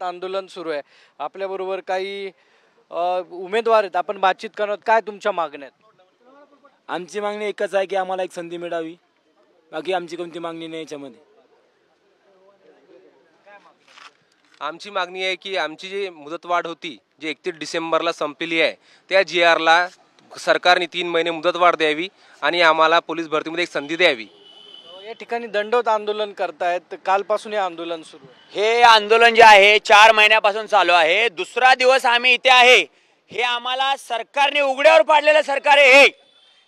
आंदोलन सुरू आहे, आपल्याबरोबर काही उमेदवार आहेत, आपण बातचीत करणार आहोत. काय तुमच्या मागण्या आहेत? आमची मागणी एकच आहे की आम्हाला एक संधी मिळावी, बाकी आमची कोणती मागणी नाही याच्यामध्ये. आमची मागणी आहे की आमची जी मुदतवाढ होती, जी 31 डिसेंबरला संपलेली आहे, त्या GRला सरकारने 3 महिने मुदतवाढ द्यावी आणि आम्हाला पोलीस भरतीमध्ये एक संधी द्यावी. या ठिकाणी दंडवत आंदोलन करतायत, कालपासून हे आंदोलन सुरू आहे. हे आंदोलन जे आहे 4 महिन्यापासून चालू आहे. दुसरा दिवस आम्ही इथे आहे. हे आम्हाला सरकारने उघड्यावर पाडलेलं सरकार आहे.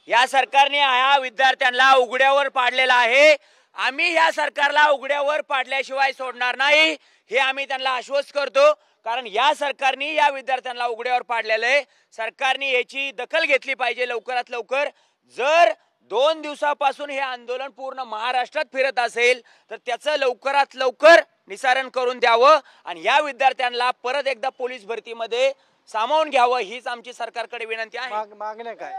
या सरकारने ह्या विद्यार्थ्यांना उघड्यावर पाडलेला आहे. आम्ही या सरकारला उघड्यावर पाडल्याशिवाय सोडणार नाही, हे आम्ही त्यांना आश्वस्त करतो. कारण या सरकारने या विद्यार्थ्यांना उघड्यावर पाडलेलं आहे. सरकारने याची दखल घेतली पाहिजे लवकरात लवकर. जर 2 दिवसापासून हे आंदोलन पूर्ण महाराष्ट्रात फिरत असेल तर त्याचं लवकरात लवकर निसारण करून द्यावं आणि या विद्यार्थ्यांना परत एकदा पोलीस भरतीमध्ये सामावून घ्यावं, हीच आमची सरकारकडे विनंती आहे. मागण्या काय?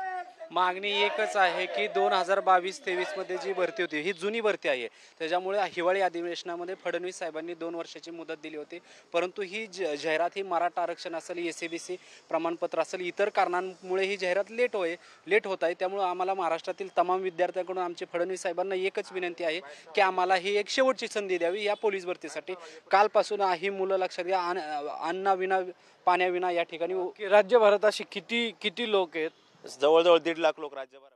मागणी एकच आहे की 2022-23 मध्ये जी भरती होती ही जुनी भरती आहे. त्याच्यामुळे हिवाळी अधिवेशनामध्ये फडणवीस साहेबांनी 2 वर्षाची मुदत दिली होती, परंतु ही जाहिरात ही मराठा आरक्षण असेल, SABC प्रमाणपत्र असेल, इतर कारणांमुळे ही जाहिरात लेट होत आहे. त्यामुळे आम्हाला महाराष्ट्रातील तमाम विद्यार्थ्यांकडून आमची फडणवीस साहेबांना एकच विनंती आहे की आम्हाला ही एक शेवटची संधी द्यावी या पोलीस भरतीसाठी. कालपासून ही मुलं लक्षात घ्या, अन्नाविना पाण्याविना या ठिकाणी. राज्यभरात असे किती लोक आहेत? जवळजवळ 1.5 लाख लोक राज्यभरात.